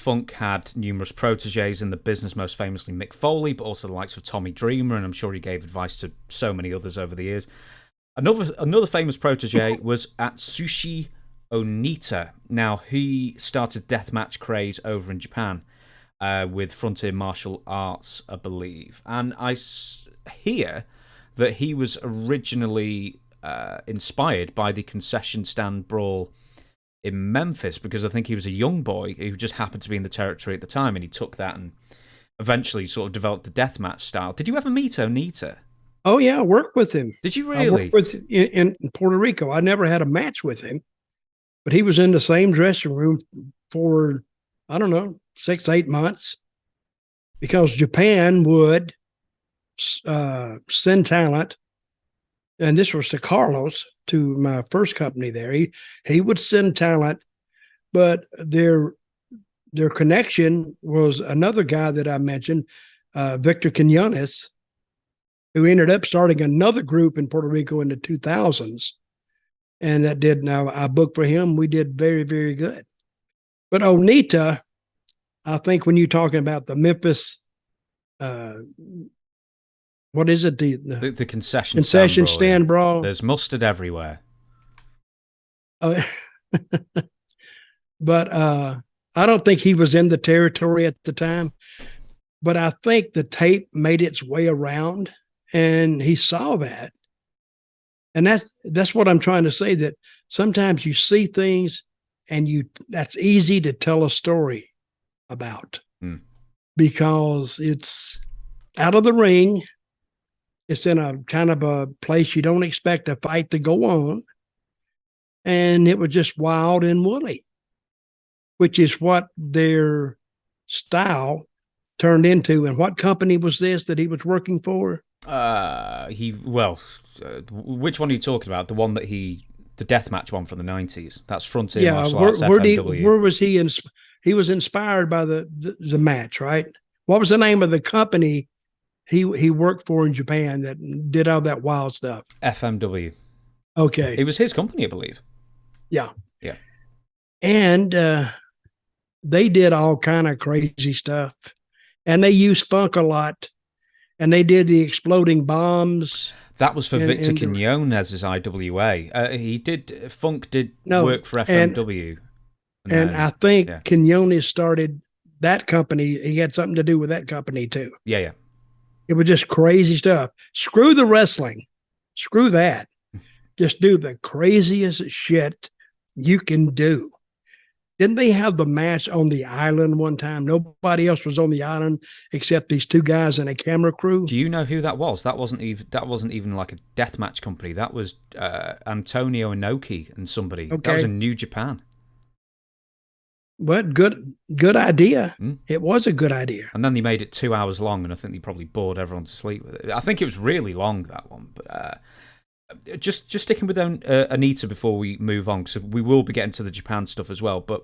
Funk had numerous proteges in the business, most famously Mick Foley, but also the likes of Tommy Dreamer, and I'm sure he gave advice to so many others over the years. Another famous protege was Atsushi Onita. Now, he started deathmatch craze over in Japan with Frontier Martial Arts, I believe. And I hear that he was originally inspired by the concession stand brawl in Memphis, because I think he was a young boy who just happened to be in the territory at the time, and he took that and eventually sort of developed the deathmatch style. Did you ever meet Onita? Oh, yeah, I worked with him. Did you really? I worked with in Puerto Rico. I never had a match with him, but he was in the same dressing room for, I don't know, 6-8 months, because Japan would send talent, and this was to Carlos, to my first company there. He would send talent, but their connection was another guy that I mentioned, Victor Quinones, who ended up starting another group in Puerto Rico in the 2000s. And that did, now I booked for him. We did very, very good. But Onita, I think when you're talking about the Memphis, what is it? The concession stand brawl. There's mustard everywhere. But I don't think he was in the territory at the time. But I think the tape made its way around, and he saw that. And that's what I'm trying to say, that sometimes you see things and that's easy to tell a story about, because it's out of the ring. It's in a kind of a place you don't expect a fight to go on. And it was just wild and woolly, which is what their style turned into. And what company was this that he was working for? Which one are you talking about? The one that the deathmatch one from the 90s. That's Frontier Martial Arts, where FMW. Where was he? He was inspired by the match, right? What was the name of the company he worked for in Japan that did all that wild stuff? FMW. Okay. It was his company, I believe. Yeah. Yeah. And they did all kind of crazy stuff. And they used funk a lot. And they did the exploding bombs. That was for Victor Quinones' IWA. Funk did work for FMW. And I think Quinones started that company. He had something to do with that company too. Yeah. It was just crazy stuff. Screw the wrestling. Screw that. Just do the craziest shit you can do. Didn't they have the match on the island one time? Nobody else was on the island except these two guys and a camera crew. Do you know who that was? That wasn't even like a deathmatch company. That was Antonio Inoki and somebody. Okay. That was in New Japan. But good idea. It was a good idea. And then they made it 2 hours long, and I think they probably bored everyone to sleep with it. I think it was really long, that one. But just sticking with Onita before we move on, because we will be getting to the Japan stuff as well. But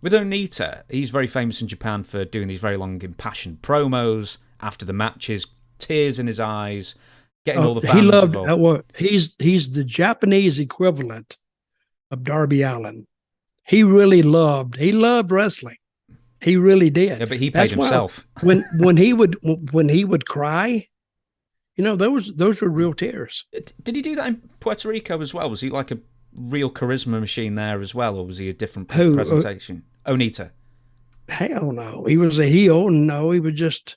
with Onita, he's very famous in Japan for doing these very long, impassioned promos after the matches, tears in his eyes, getting all the fans involved. He's the Japanese equivalent of Darby Allin. He loved wrestling. He really did. Yeah, but he paid himself. when he would cry, those were real tears. Did he do that in Puerto Rico as well? Was he like a real charisma machine there as well, or was he a different presentation? Onita. Hell no. He was a heel. No, he was just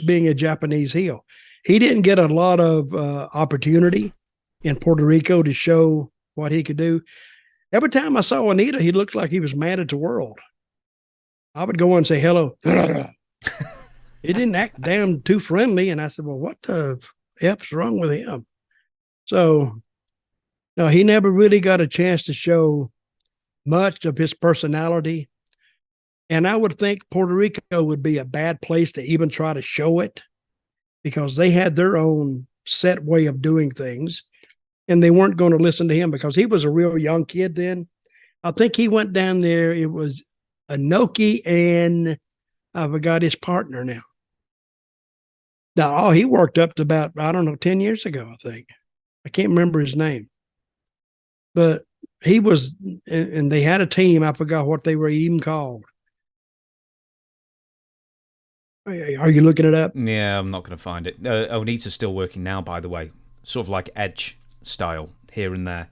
being a Japanese heel. He didn't get a lot of opportunity in Puerto Rico to show what he could do. Every time I saw Onita, he looked like he was mad at the world. I would go and say hello. He didn't act damn too friendly. And I said, well, what the F's wrong with him? So, no, he never really got a chance to show much of his personality. And I would think Puerto Rico would be a bad place to even try to show it, because they had their own set way of doing things. And they weren't going to listen to him because he was a real young kid then. I think he went down there. It was Inoki and I forgot his partner now. Now, he worked up to about, 10 years ago, I think. I can't remember his name. But he was, and they had a team. I forgot what they were even called. Are you looking it up? Yeah, I'm not going to find it. Onita's still working now, by the way. Sort of like Edge style here and there.